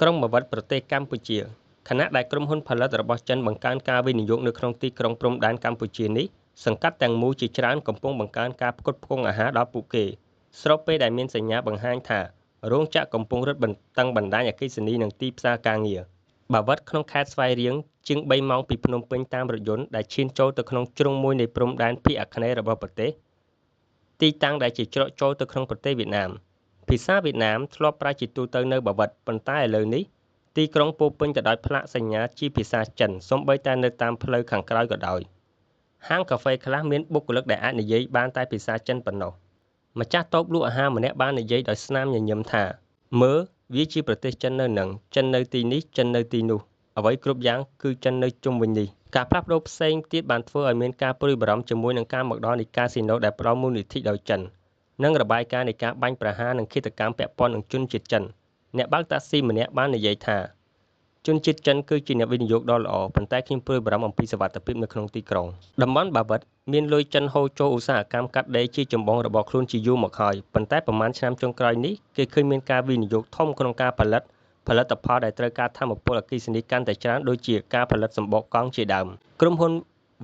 ក្រុងបាវិតប្រទេសកម្ពុជាខណៈដែលក្រុមហ៊ុនផលិតរបស់ចិនបង្កើនការវិនិយោគនៅក្នុងទីក្រុងព្រំដែនកម្ពុជានេះសង្កាត់ទាំងមូលជាច្រើនកំពុងបង្កើនការផ្គត់ផ្គង់អាហារដល់ពួកគេស្របពេលដែលមានសញ្ញាបង្ហាញថារោងចក្រកំពុងរឹតបន្តឹងបណ្ដាញអគ្គិសនីនិងទីផ្សារការងារបាវិតក្នុងខេត្តស្វាយរៀងជាង3ម៉ោងពីភ្នំពេញតាមរថយន្តដែលឈានចូលទៅក្នុងជ្រុងមួយនៃព្រំដែនភាគអាគ្នេយ៍របស់ប្រទេសទីតាំងដែលជាច្រកចូលទៅក្នុងប្រទេសវៀតណាមភាសាវៀតណាមធ្លាប់ប្រើជាទូទៅនៅបាវិតប៉ុន្តែឥឡូវនេះទីក្រុងពោពេញទៅដោយផ្លាកសញ្ញាជាភាសាចិនសូម្បីតែនៅតាមផ្លូវខាងក្រោយក៏ដោយហាងកាហ្វេខ្លះមានបុគ្គលិកដែលអាចនិយាយបានតែភាសាចិនប៉ុណ្ណោះម្ចាស់តូបលក់អាហារម្នាក់បាននិយាយដោយស្នាមញញឹមថាមើលវាជាប្រទេសចិននៅនឹងចិននៅទីនេះចិននៅទីនោះអ្វីគ្រប់យ៉ាងគឺចិននៅជុំវិញនេះការផ្លាស់ប្ដូរផ្សេងទៀតបានធ្វើឲ្យមានការព្រួយបារម្ភជាមួយនឹងការមកដល់នៃកាស៊ីណូដែលផ្ដល់មូលនិធិដោយចិននិងរបាយការណ៍នៃការបាញ់ប្រហារនិងឃាតកម្មពាក់ព័ន្ធនឹងជនជាតិចិនអ្នកបើកតាក់ស៊ីម្នាក់បាននិយាយថាជនជាតិចិនគឺជាអ្នកវិនិយោគដ៏ល្អប៉ុន្តែខ្ញុំព្រួយបារម្ភអំពីសុវត្ថិភាពនៅក្នុងទីក្រុងតំបន់បាវិតមានលុយចិនហូរចូលឧស្សាហកម្មកាត់ដេរជាចម្បងរបស់ខ្លួនជាយូរមកហើយប៉ុន្តែប្រមាណឆ្នាំចុងក្រោយនេះគេឃើញមានការវិនិយោគធំក្នុងការផលិតផលដែលត្រូវការថាមពលអគ្គិសនីកាន់តែច្រើនដូចជាការផលិតសម្បកកង់ជាដើមក្រុមហ៊ុន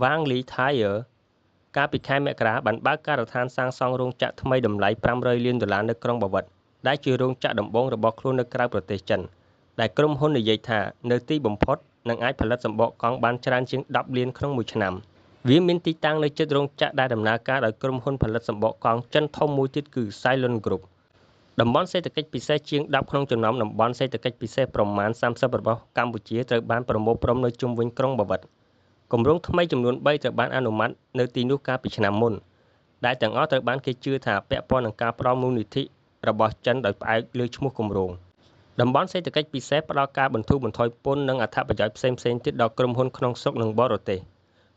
Wang Li Tire កាលពីខែមករាបានបើកការដ្ឋានសាងសង់រោងចក្រថ្មីតម្លៃ$500 លាននៅក្រុងបាវិតដែលជារោងចក្រដំបូងរបស់ខ្លួននៅក្រៅប្រទេសចិនដែលក្រុមហ៊ុននិយាយថានៅទីបំផុតនឹងអាចផលិតសម្បកកង់បានច្រើនជាង10លានក្នុងមួយឆ្នាំវាមានទីតាំងនៅជិតរោងចក្រដែលដំណើរការដោយក្រុមហ៊ុនផលិតសម្បកកង់ចិនធំមួយទៀតគឺ Silon Group តំបន់សេដ្ឋកិច្ចពិសេសជាង10ក្នុងចំណោមតំបន់សេដ្ឋកិច្ចពិសេសប្រមាណ30របស់កម្ពុជាត្រូវបានប្រមូលផ្តុំនៅជុំវិញក្រុងបាវិតគម្រោងថ្មីចំនួន3ត្រូវបានអនុម័តនៅទីនោះកាលពីឆ្នាំមុនដែលទាំងអស់ត្រូវបានគេជឿថាពាក់ព័ន្ធនឹងការផ្ដល់មូលនិធិរបស់ចិនដោយផ្អែកលើឈ្មោះគម្រោងតំបន់សេដ្ឋកិច្ចពិសេសផ្ដល់ការបន្ធូរបន្ថយពន្ធនិងអត្ថប្រយោជន៍ផ្សេងៗទៀតដល់ក្រុមហ៊ុនក្នុងស្រុកនិងបរទេស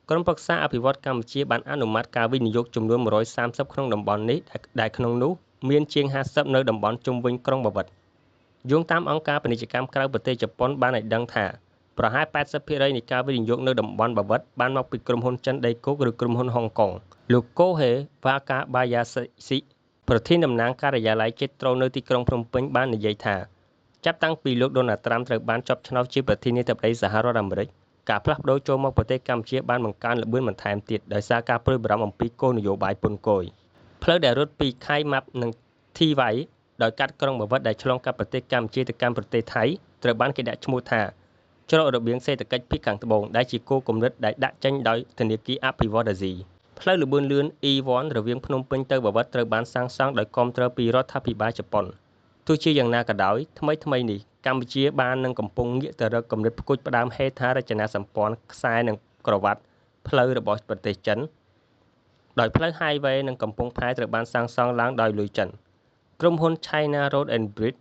ក្រុមប្រឹក្សាអភិវឌ្ឍកម្ពុជាបានអនុម័តការវិនិយោគចំនួន130ក្នុងតំបន់នេះដែលក្នុងនោះមានជាង50នៅតំបន់ជុំវិញក្រុងបាវិតយោងតាមអង្គការពាណិជ្ជកម្មក្រៅប្រទេសជប៉ុនបានឲ្យដឹងថាប្រហែល 80% នៃការវិនិយោគនៅតំបន់បាវិតបានមកពីក្រុមហ៊ុនចិនដីគោកឬក្រុមហ៊ុនហុងកុងលោកកូហេវ៉ាកាបាយ៉ាស៊ីប្រធានតំណាងការិយាល័យជាតិត្រូនៅទីក្រុងភ្នំពេញបាននិយាយថាចាប់តាំងពីលោកដូណាល់ត្រាំត្រូវបានជាប់ឆ្នោតជាប្រធានាធិបតីសហរដ្ឋអាមេរិកការផ្លាស់ប្ដូរចូលមកប្រទេសកម្ពុជាបានបង្កើនល្បឿនបន្ថែមទៀតដោយសារការព្រួយបារម្ភអំពីគោលនយោបាយពន្ធគយផ្លូវដែលរត់ពីខៃម៉ាប់និងធីវ៉ៃដោយកាត់ក្រុងបាវិតដែលឆ្លងកាត់ប្រទេសកម្ពុជាទៅកាន់ប្រទេសថៃត្រូវបានគេដាក់ឈ្មោះថាច្រករបៀងសេដ្ឋកិច្ចភាគខាងត្បូងដែលជាគោលគំនិតដែលដាក់ចេញដោយធនាគារអភិវឌ្ឍន៍អាស៊ីផ្លូវល្បឿនលឿន E1 រវាងភ្នំពេញទៅបាវិតត្រូវបានសាងសង់ដោយគាំទ្រពីរដ្ឋាភិបាលជប៉ុនទោះជាយ៉ាងណាក៏ដោយថ្មីនេះកម្ពុជាបាននឹងកំពុងងាកទៅរកគំនិតផ្គូចផ្ដើមហេដ្ឋារចនាសម្ព័ន្ធខ្សែនិងក្រវ៉ាត់ផ្លូវរបស់ប្រទេសចិនដោយផ្លូវ Highway និងកំពង់ផែត្រូវបានសាងសង់ឡើងដោយលុយចិនក្រុមហ៊ុន China Road and Bridge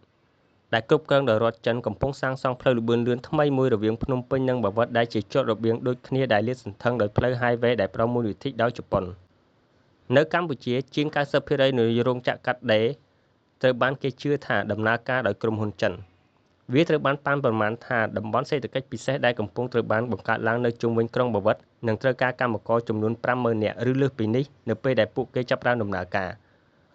ដែលគ្រប់គ្រងដោយរដ្ឋចិនកំពុងសាងសង់ផ្លូវល្បឿនលឿនថ្មីមួយរវាងភ្នំពេញនិងបាវិតដែលជាច្រករបៀងដូចគ្នាដែលលាតសន្ធឹងដោយផ្លូវ Highway ដែលប្រមូលនិធិដោយជប៉ុននៅកម្ពុជាជាង 90% នៃរោងចក្រកាត់ដេរត្រូវបានគេជឿថាដំណើរការដោយក្រុមហ៊ុនចិនវាត្រូវបានប៉ាន់ប្រមាណថាតំបន់សេដ្ឋកិច្ចពិសេសដែលកំពុងត្រូវបានបង្កើតឡើងនៅជុំវិញក្រុងបាវិតនឹងត្រូវការកម្មករចំនួន 50,000 នាក់ឬលើសពីនេះនៅពេលដែលពួកគេចាប់ផ្ដើមដំណើរកា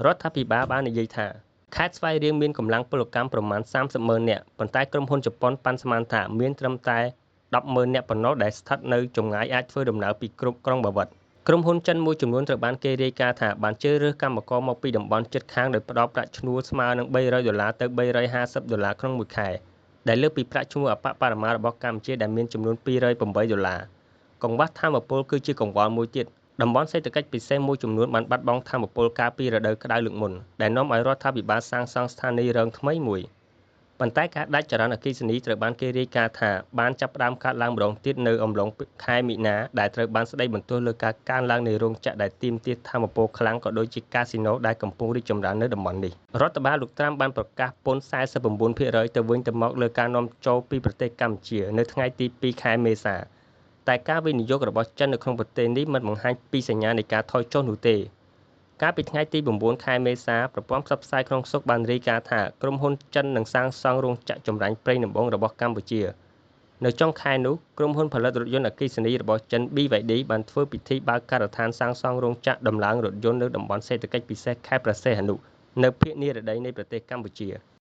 ររដ្ឋាភិបាលបាននិយាយថាខេត្តស្វាយរៀងមានកម្លាំងពលកម្មប្រមាណ 30,000 នាក់ប៉ុន្តែក្រុមហ៊ុនជប៉ុនប៉ាន់ស្មានថាមានត្រឹមតែ 10,000 នាក់ប៉ុណ្ណោះដែលស្ថិតនៅចម្ងាយអាចធ្វើដំណើរពីគ្រប់ក្រុងបាវិតក្រុមហ៊ុនចិនមួយចំនួនត្រូវបានគេរាយការណ៍ថាបានជ្រើសរើសកម្មករមកពីតំបន់ជិតខាងដោយផ្ដល់ប្រាក់ឈ្នួលស្មើនឹង$300ទៅ$350ក្នុងមួយខែដែលលើសពីប្រាក់ឈ្នួលអបបរមារបស់កម្ពុជាដែលមានចំនួន$208កង្វះថាមពលគឺជាកង្វល់មួយទៀតតំបន់សេដ្ឋកិច្ចពិសេសមួយចំនួនបានបាត់បង់ថាមពលកាលពីរដូវក្តៅលើកមុនដែលនាំឲ្យរដ្ឋាភិបាលសាងសង់ស្ថានីយ៍រងថ្មីមួយប៉ុន្តែការដាច់ចរន្តអគ្គិសនីត្រូវបានគេរាយការណ៍ថាបានចាប់ផ្ដើមកើតឡើងម្ដងទៀតនៅអំឡុងខែមីនាដែលត្រូវបានស្ដីបន្ទោសលើការកើនឡើងនៃរោងចក្រដែលទាមទារថាមពលខ្លាំងក៏ដូចជាកាស៊ីណូដែលកំពុងរីកចម្រើននៅតំបន់នេះរដ្ឋបាលលោកត្រាំបានប្រកាសពន្ធ 49% ទៅវិញទៅមកលើការនាំចូលពីប្រទេសកម្ពុជានៅថ្ងៃទី2ខែមេសាតែការវិនិយោគរបស់ចិននៅក្នុងប្រទេសនេះមិនបង្ហាញពីសញ្ញានៃការថយចុះនោះទេកាលពីថ្ងៃទី9ខែមេសាប្រព័ន្ធផ្សព្វផ្សាយក្នុងស្រុកបានរាយការណ៍ថាក្រុមហ៊ុនចិននឹងសាងសង់រោងចក្រចម្រាញ់ប្រេងដំបូងរបស់កម្ពុជានៅចុងខែនោះក្រុមហ៊ុនផលិតរថយន្តអគ្គិសនីរបស់ចិន BYD បានធ្វើពិធីបើកការដ្ឋានសាងសង់រោងចក្រដំឡើងរថយន្តនៅតំបន់សេដ្ឋកិច្ចពិសេសខេត្តព្រះសីហនុនៅភាគនិរតីនៃប្រទេសកម្ពុជា